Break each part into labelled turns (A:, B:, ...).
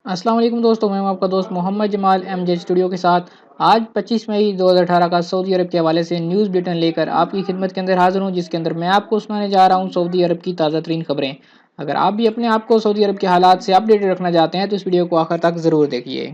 A: السلام علیکم دوستوں، میں ہوں آپ کا دوست محمد جمال ایم جے اسٹوڈیو کے ساتھ آج 25 مئی 2018 کا سعودی عرب کے حوالے سے نیوز بلیٹن لے کر آپ کی خدمت کے اندر حاضر ہوں، جس کے اندر میں آپ کو سنانے جا رہا ہوں سعودی عرب کی تازہ ترین خبریں۔ اگر آپ بھی اپنے آپ کو سعودی عرب کے حالات سے اپڈیٹ رکھنا چاہتے ہیں تو اس ویڈیو کو آخر تک ضرور دیکھیے۔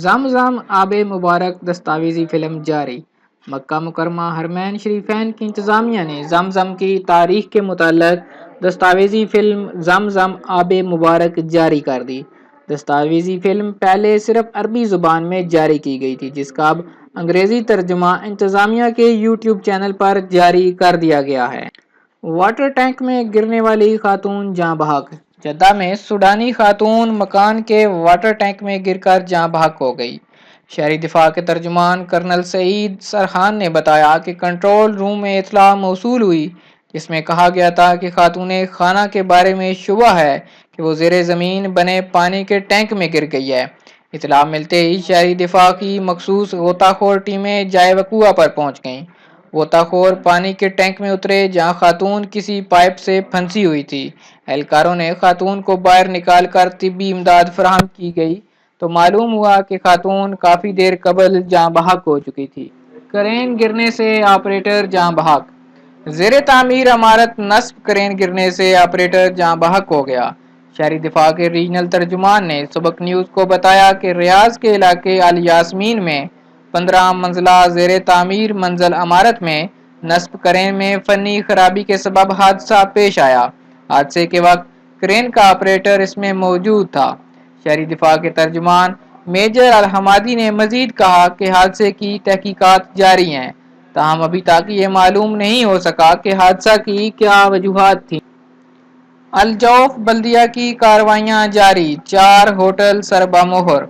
A: زمزم آب مبارک دستاویزی فلم جاری۔ مکہ مکرمہ حرمین شریفین کی انتظامیہ نے زمزم کی تاریخ کے متعلق دستاویزی فلم زمزم آب مبارک جاری کر دی۔ دستاویزی فلم پہلے صرف عربی زبان میں جاری کی گئی تھی، جس کا اب انگریزی ترجمہ انتظامیہ کے یوٹیوب چینل پر جاری کر دیا گیا ہے۔ واٹر ٹینک میں گرنے والی خاتون جاں بحق۔ جدہ میں سوڈانی خاتون مکان کے واٹر ٹینک میں گر کر جاں بحق ہو گئی۔ شہری دفاع کے ترجمان کرنل سعید سرحان نے بتایا کہ کنٹرول روم میں اطلاع موصول ہوئی، جس میں کہا گیا تھا کہ خاتون خانہ کے بارے میں شبہ ہے کہ وہ زیر زمین بنے پانی کے ٹینک میں گر گئی ہے۔ اطلاع ملتے ہی شہری دفاع کی مخصوص غوطہ خور ٹیمیں جائے وقوع پر پہنچ گئیں۔ غوطہ خور پانی کے ٹینک میں اترے جہاں خاتون کسی پائپ سے پھنسی ہوئی تھی۔ اہلکاروں نے خاتون کو باہر نکال کر طبی امداد فراہم کی گئی تو معلوم ہوا کہ خاتون کافی دیر قبل جاں بحق ہو چکی تھی۔ کرین گرنے سے آپریٹر جاں بحق۔ زیر تعمیر عمارت نصب کرین گرنے سے آپریٹر جاں بحق ہو گیا۔ شہری دفاع کے ریجنل ترجمان نے سبق نیوز کو بتایا کہ ریاض کے علاقے الیاسمین میں 15 منزلہ زیر تعمیر منزل عمارت میں نصب کرین میں فنی خرابی کے سبب حادثہ پیش آیا۔ حادثے کے وقت کرین کا آپریٹر اس میں موجود تھا۔ شہری دفاع کے ترجمان میجر الحمادی نے مزید کہا کہ حادثے کی تحقیقات جاری ہیں، تاہم ابھی تک یہ معلوم نہیں ہو سکا کہ حادثہ کی کیا وجوہات تھیں۔ الجوف بلدیہ کی کارروائیاں جاری، 4 ہوٹل سربہ مہر۔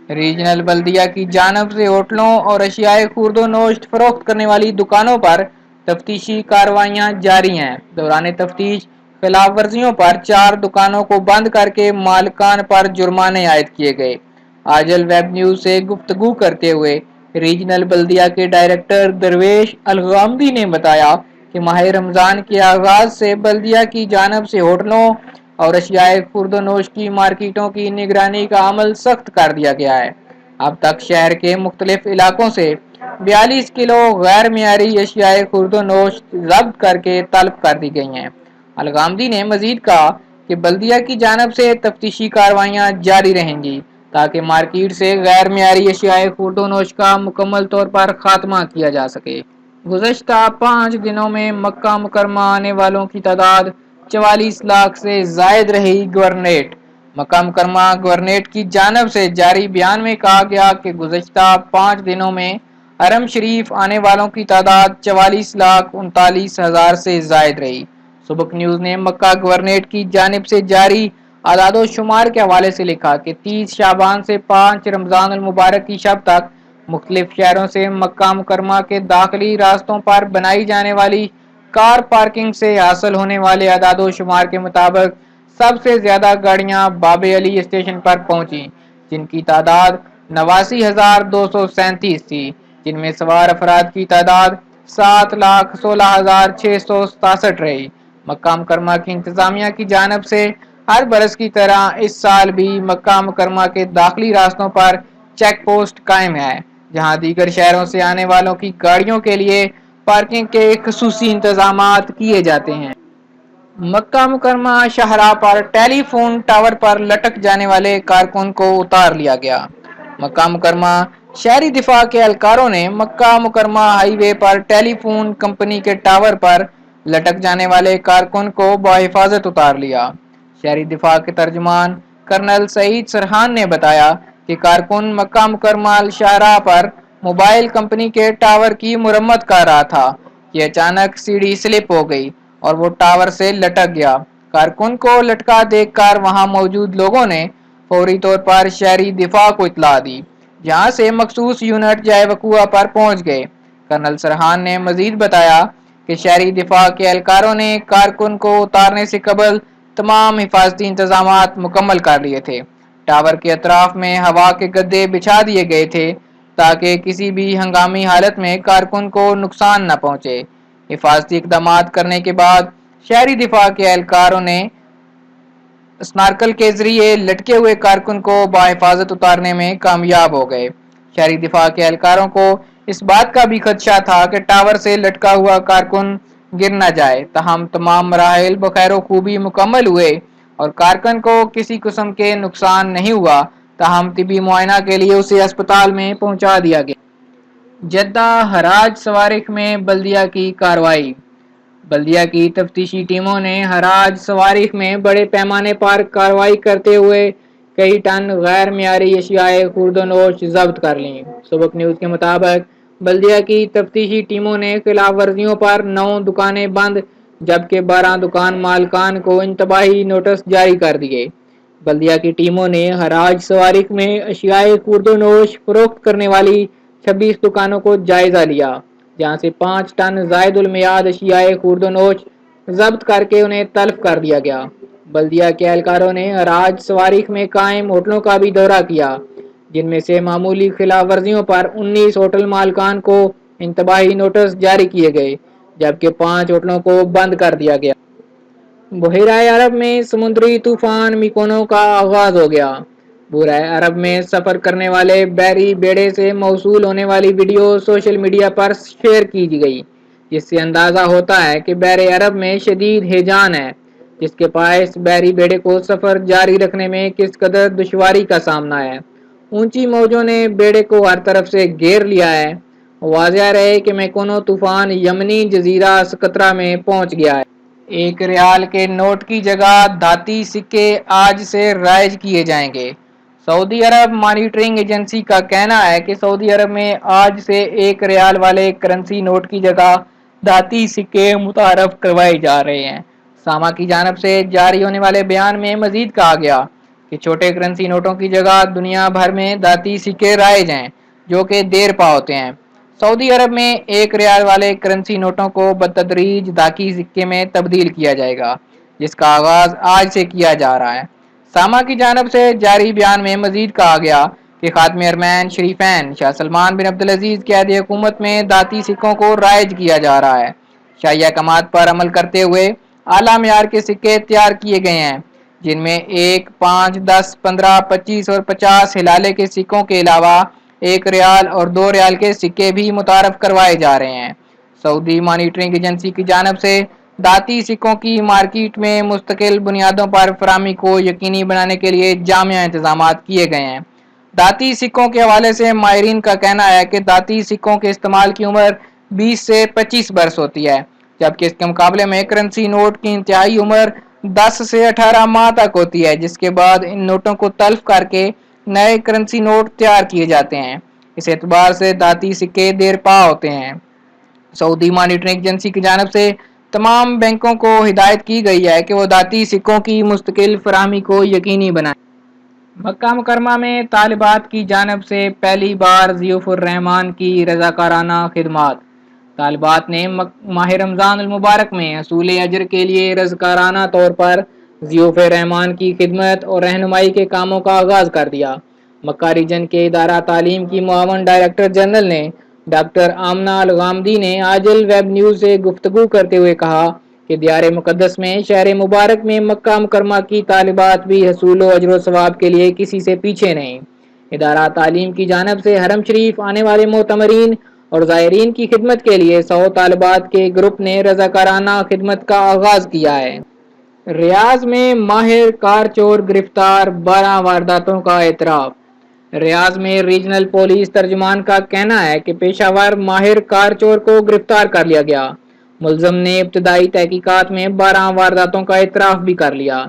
A: ریجنل بلدیہ کی جانب سے ہوٹلوں اور اشیاء خورد و نوشت فروخت کرنے والی دکانوں پر تفتیشی کارروائیاں جاری ہیں۔ دوران تفتیش خلاف ورزیوں پر 4 دکانوں کو بند کر کے مالکان پر جرمانے عائد کیے گئے۔ آج الویب نیوز سے گفتگو کرتے ہوئے ریجنل بلدیہ کے ڈائریکٹر درویش الغامدی نے بتایا کہ ماہ رمضان کے آغاز سے بلدیہ کی جانب سے ہوٹلوں اور اشیاء خورد و نوش کی مارکیٹوں کی نگرانی کا عمل سخت کر دیا گیا ہے۔ اب تک شہر کے مختلف علاقوں سے 42 کلو غیر معیاری اشیاء خورد و نوش ضبط کر کے طلب کر دی گئی ہیں۔ الغامدی نے مزید کہا کہ بلدیہ کی جانب سے تفتیشی کارروائیاں جاری رہیں گی تاکہ مارکیٹ سے غیر معیاری اشیاء خورد و نوش کا مکمل طور پر خاتمہ کیا جا سکے۔ گزشتہ 5 دنوں میں مکہ مکرمہ آنے والوں کی تعداد 44 لاکھ سے زائد رہی۔ گورنریٹ مکہ مکرمہ گورنریٹ کی جانب سے جاری بیان میں کہا گیا کہ گزشتہ 5 دنوں میں حرم شریف آنے والوں کی تعداد 44,39,000 سے زائد رہی۔ سبق نیوز نے مکہ گورنریٹ کی جانب سے جاری اعداد و شمار کے حوالے سے لکھا کہ 30 شعبان سے 5 رمضان المبارک کی شب تک مختلف شہروں سے مکہ مکرمہ کے داخلی راستوں پر بنائی جانے والی کار پارکنگ سے حاصل ہونے والے اعداد و شمار کے مطابق سب سے زیادہ گاڑیاں باب علی اسٹیشن پر پہنچیں، جن کی تعداد 89,237 تھی، جن میں سوار افراد کی تعداد 7,16,667 رہی۔ مکہ مکرمہ کی انتظامیہ کی جانب سے ہر برس کی طرح اس سال بھی مکہ مکرمہ کے داخلی راستوں پر چیک پوسٹ قائم ہے، جہاں دیگر شہروں سے آنے والوں کی گاڑیوں کے لیے پارکنگ کے خصوصی انتظامات کیے جاتے ہیں۔ مکہ مکرمہ شاہراہ پر ٹیلی فون ٹاور پر لٹک جانے والے کارکن کو اتار لیا گیا۔ مکہ مکرمہ شہری دفاع کے اہلکاروں نے مکہ مکرمہ ہائی وے پر ٹیلی فون کمپنی کے ٹاور پر لٹک جانے والے کارکن کو بحفاظت اتار لیا۔ شہری دفاع کے ترجمان کرنل سعید سرحان نے بتایا کہ کارکن مکہ مکرمہ شاہراہ پر موبائل کمپنی کے ٹاور کی مرمت کر رہا تھا کہ اچانک سیڑھی سلپ ہو گئی اور وہ ٹاور سے لٹک گیا۔ کارکن کو لٹکا دیکھ کر وہاں موجود لوگوں نے فوری طور پر شہری دفاع کو اطلاع دی، جہاں سے مخصوص یونٹ جائے وقوع پر پہنچ گئے۔ کرنل سرحان نے مزید بتایا کہ شہری دفاع کے اہلکاروں نے کارکن کو اتارنے سے قبل تمام حفاظتی انتظامات مکمل کر لیے تھے۔ ٹاور کے اطراف میں ہوا کے گدے بچھا دیے گئے تھے تاکہ کسی بھی ہنگامی حالت میں کارکن کو نقصان نہ پہنچے۔ حفاظتی اقدامات کرنے کے بعد شہری دفاع کے اہلکاروں نے سنارکل کے ذریعے لٹکے ہوئے کارکن کو بحفاظت اتارنے میں کامیاب ہو گئے۔ شہری دفاع کے اہلکاروں کو اس بات کا بھی خدشہ تھا کہ ٹاور سے لٹکا ہوا کارکن گر نہ جائے، تاہم تمام مراحل بخیر و خوبی مکمل ہوئے اور کارکن کو کسی قسم کے نقصان نہیں ہوا، تاہم طبی معائنہ کے لیے اسے اسپتال میں پہنچا دیا گیا۔ جدہ حراج صوارف میں بلدیہ کی کارروائی۔ بلدیہ کی تفتیشی ٹیموں نے حراج صوارف میں بڑے پیمانے پر کارروائی کرتے ہوئے کئی ٹن غیر معیاری اشیاء خورد و نوش ضبط کر لیں۔ سبق نیوز کے مطابق بلدیہ کی تفتیشی ٹیموں نے خلاف ورزیوں پر 9 دکانیں بند جبکہ 12 دکان مالکان کو انتباہی نوٹس جاری کر دیے۔ بلدیہ کی ٹیموں نے حراج صوارف میں اشیاء خورد و نوش فروخت کرنے والی 26 دکانوں کو جائزہ لیا، جہاں سے 5 ٹن زائد المیعاد اشیاء خورد و نوش ضبط کر کے انہیں تلف کر دیا گیا۔ بلدیہ کے اہلکاروں نے حراج صوارف میں قائم ہوٹلوں کا بھی دورہ کیا، جن میں سے معمولی خلاف ورزیوں پر 19 ہوٹل مالکان کو انتباہی نوٹس جاری کیے گئے جبکہ 5 ہوٹلوں کو بند کر دیا گیا۔ بحیرہ عرب میں سمندری طوفان میکونو کا آغاز ہو گیا۔ بحیرہ عرب میں سفر کرنے والے بحری بیڑے سے موصول ہونے والی ویڈیو سوشل میڈیا پر شیئر کی گئی، جس سے اندازہ ہوتا ہے کہ بحر عرب میں شدید ہیجان ہے، جس کے باعث بحری بیڑے کو سفر جاری رکھنے میں کس قدر دشواری کا سامنا ہے۔ اونچی موجوں نے بیڑے کو ہر طرف سے گھیر لیا ہے۔ واضح رہے کہ میکونو طوفان یمنی جزیرہ سقطرہ میں پہنچ گیا ہے۔ 1 ریال کے نوٹ کی جگہ دھاتی سکے آج سے رائج کیے جائیں گے۔ سعودی عرب مانیٹرنگ ایجنسی کا کہنا ہے کہ سعودی عرب میں آج سے 1 ریال والے کرنسی نوٹ کی جگہ دھاتی سکے متعارف کروائے جا رہے ہیں۔ ساما کی جانب سے جاری ہونے والے بیان میں مزید کہا گیا کہ چھوٹے کرنسی نوٹوں کی جگہ دنیا بھر میں دھاتی سکے رائج ہیں، جو کہ دیر پا ہوتے ہیں۔ سعودی عرب میں 1 ریال والے کرنسی نوٹوں کو بتدریج دھاتی سکے میں تبدیل کیا جائے گا، جس کا آغاز آج سے کیا جا رہا ہے۔ ساما کی جانب سے جاری بیان میں مزید کہا گیا کہ خاتم حرمین شریفین شاہ سلمان بن عبدالعزیز کی عہد حکومت میں دھاتی سکوں کو رائج کیا جا رہا ہے۔ شاہی احکامات پر عمل کرتے ہوئے اعلیٰ معیار کے سکے تیار کیے گئے ہیں، جن میں 1، 5، 10، 15، 25 اور 50 ہلالے کے سکوں کے علاوہ 1 ریال اور 2 ریال کے سکے بھی متعارف کروائے جا رہے ہیں۔ سعودی مانیٹرنگ ایجنسی کی جانب سے دھاتی سکوں کی مارکیٹ میں مستقل بنیادوں پر فراہمی کو یقینی بنانے کے لیے جامع انتظامات کیے گئے ہیں۔ دھاتی سکوں کے حوالے سے ماہرین کا کہنا ہے کہ دھاتی سکوں کے استعمال کی عمر 20 سے 25 برس ہوتی ہے، جبکہ اس کے مقابلے میں کرنسی نوٹ کی انتہائی عمر 10 سے 18 ماہ تک ہوتی ہے، جس کے بعد ان نوٹوں کو تلف کر کے نئے کرنسی نوٹ تیار کیے جاتے ہیں۔ اس اعتبار سے دھاتی سکے دیر پا ہوتے ہیں۔ سعودی مانیٹرنگ ایجنسی کی جانب سے تمام بینکوں کو ہدایت کی گئی ہے کہ وہ دھاتی سکوں کی مستقل فراہمی کو یقینی بنائیں۔ مکہ مکرمہ میں طالبات کی جانب سے پہلی بار ضیوف الرحمان کی رضاکارانہ خدمات۔ طالبات نے ماہ رمضان المبارک میں حصول اجر کے لیے رضاکارانہ طور پر ضیوف الرحمان کی خدمت اور رہنمائی کے کاموں کا آغاز کر دیا۔ مکہ ریجن کے ادارہ تعلیم کی معاون ڈائریکٹر جنرل نے ڈاکٹر آمنہ الغامدی نے آجل ویب نیوز سے گفتگو کرتے ہوئے کہا کہ دیار مقدس میں شہر مبارک میں مکہ مکرمہ کی طالبات بھی حصول و اجر و ثواب کے لیے کسی سے پیچھے نہیں۔ ادارہ تعلیم کی جانب سے حرم شریف آنے والے معتمرین اور زائرین کی خدمت کے لیے 100 طالبات کے گروپ نے رضاکارانہ خدمت کا آغاز کیا ہے۔ ریاض میں ماہر کار چور گرفتار، 12 وارداتوں کا اعتراف۔ ریاض میں ریجنل پولیس ترجمان کا کہنا ہے کہ پیشہ ور ماہر کار چور کو گرفتار کر لیا گیا۔ ملزم نے ابتدائی تحقیقات میں 12 وارداتوں کا اعتراف بھی کر لیا۔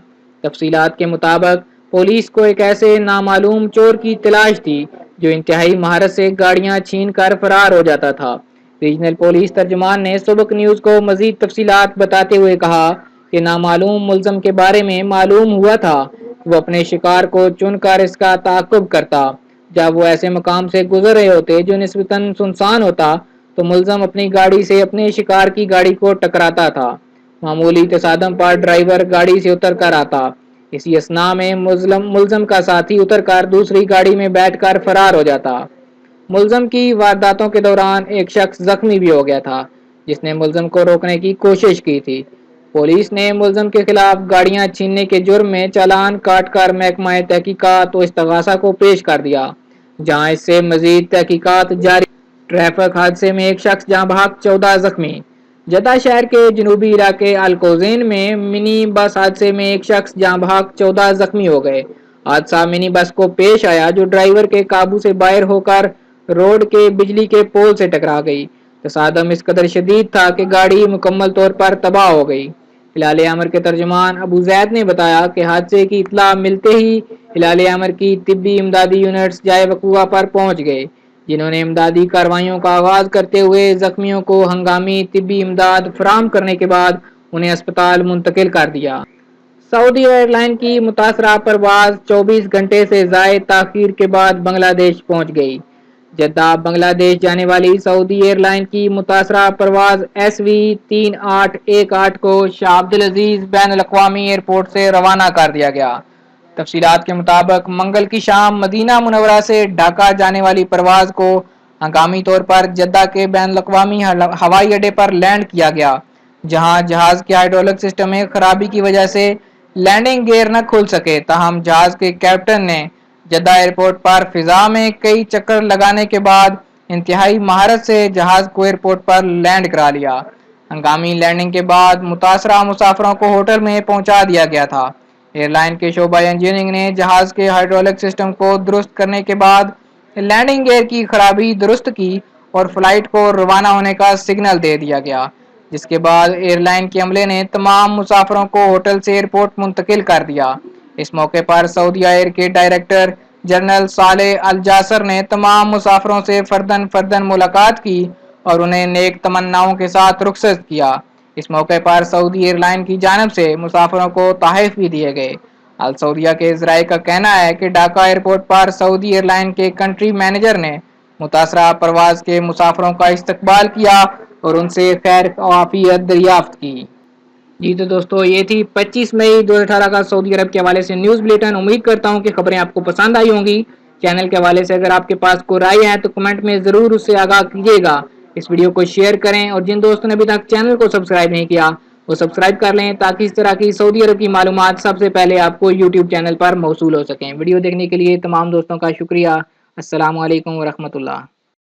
A: تفصیلات کے مطابق پولیس کو ایک ایسے نامعلوم چور کی تلاش تھی جو انتہائی مہارت سے گاڑیاں چھین کر فرار ہو جاتا تھا۔ ریجنل پولیس ترجمان نے سبق نیوز کو مزید تفصیلات بتاتے ہوئے کہا کہ نامعلوم ملزم کے بارے میں معلوم ہوا تھا کہ وہ اپنے شکار کو چن کر اس کا تعاقب کرتا۔ جب وہ ایسے مقام سے گزر رہے ہوتے جو نسبتاً سنسان ہوتا تو ملزم اپنی گاڑی سے اپنے شکار کی گاڑی کو ٹکراتا تھا۔ معمولی تصادم پر ڈرائیور گاڑی سے اتر کر آتا۔ اسی اثناء میں ملزم کا ساتھی اتر کر دوسری گاڑی میں بیٹھ کر فرار ہو جاتا۔ ملزم کی وارداتوں کے دوران ایک شخص زخمی بھی ہو گیا تھا جس نے ملزم کو روکنے کی کوشش کی تھی۔ پولیس نے ملزم کے خلاف گاڑیاں چھیننے کے جرم میں چالان کاٹ کر محکمہ تحقیقات و استغاثہ کو پیش کر دیا، جہاں اس سے مزید تحقیقات جاری۔ ٹریفک حادثے میں ایک شخص جاں بحق، 14 زخمی۔ جدہ شہر کے جنوبی علاقے الکوزین میں منی بس حادثے میں ایک شخص جاں بحق، 14 زخمی ہو گئے۔ حادثہ منی بس کو پیش آیا جو ڈرائیور کے قابو سے باہر ہو کر روڈ کے بجلی کے پول سے ٹکرا گئی۔ تصادم اس قدر شدید تھا کہ گاڑی مکمل طور پر تباہ ہو گئی۔ ہلال احمر کے ترجمان ابو زید نے بتایا کہ حادثے کی اطلاع ملتے ہی ہلال احمر کی طبی امدادی یونٹس جائے وقوع پر پہنچ گئے، جنہوں نے امدادی کارروائیوں کا آغاز کرتے ہوئے زخمیوں کو ہنگامی طبی امداد فراہم کرنے کے بعد انہیں اسپتال منتقل کر دیا۔ سعودی ایئر لائن کی متاثرہ پرواز 24 گھنٹے سے زائد تاخیر کے بعد بنگلہ دیش پہنچ گئی۔ جدہ بنگلہ دیش جانے والی سعودی ایئر لائن کی متاثرہ پرواز SW 3818 کو شاہ عبدالعزیز بین الاقوامی ایئرپورٹ سے روانہ کر دیا گیا۔ تفصیلات کے مطابق منگل کی شام مدینہ منورہ سے ڈھاکہ جانے والی پرواز کو ہنگامی طور پر جدہ کے بین الاقوامی ہوائی اڈے پر لینڈ کیا گیا، جہاں جہاز کے ہائیڈرولک سسٹم میں خرابی کی وجہ سے لینڈنگ گیئر نہ کھل سکے، تاہم جہاز کے کیپٹن نے جدہ ایئرپورٹ پر فضا میں کئی چکر لگانے کے بعد انتہائی مہارت سے جہاز کو ایئرپورٹ پر لینڈ کرا لیا۔ ہنگامی لینڈنگ کے بعد متاثرہ مسافروں کو ہوٹل میں پہنچا دیا گیا تھا۔ ایئر لائن کے شعبہ انجینئرنگ نے جہاز کے ہائیڈرولک سسٹم کو درست کرنے کے بعد لینڈنگ گیئر کی خرابی درست کی اور فلائٹ کو روانہ ہونے کا سگنل دے دیا گیا، جس کے بعد ایئر لائن کے عملے نے تمام مسافروں کو ہوٹل سے ایئرپورٹ منتقل کر دیا۔ اس موقع پر سعودیہ ایئر کے ڈائریکٹر جنرل صالح الجاسر نے تمام مسافروں سے فرداً ملاقات کی اور انہیں نیک تمناؤں کے ساتھ رخصت کیا۔ اس موقع پر سعودی ایئر لائن کی جانب سے مسافروں کو تحائف بھی دیے گئے۔ السعودیہ کے ذرائع کا کہنا ہے کہ ڈھاکہ ایئرپورٹ پر سعودی ایئر لائن کے کنٹری مینیجر نے متاثرہ پرواز کے مسافروں کا استقبال کیا اور ان سے خیر عافیت دریافت کی۔ جی تو دوستو، یہ تھی 25 مئی 2018 کا سعودی عرب کے حوالے سے نیوز بلیٹن۔ امید کرتا ہوں کہ خبریں آپ کو پسند آئی ہوں گی۔ چینل کے حوالے سے اگر آپ کے پاس کوئی رائے ہے تو کمنٹ میں ضرور اس سے آگاہ کیجیے گا۔ اس ویڈیو کو شیئر کریں اور جن دوستوں نے ابھی تک چینل کو سبسکرائب نہیں کیا وہ سبسکرائب کر لیں تاکہ اس طرح کی سعودی عرب کی معلومات سب سے پہلے آپ کو یوٹیوب چینل پر موصول ہو سکیں۔ ویڈیو دیکھنے کے لیے تمام دوستوں کا شکریہ۔ السلام علیکم ورحمۃ اللہ۔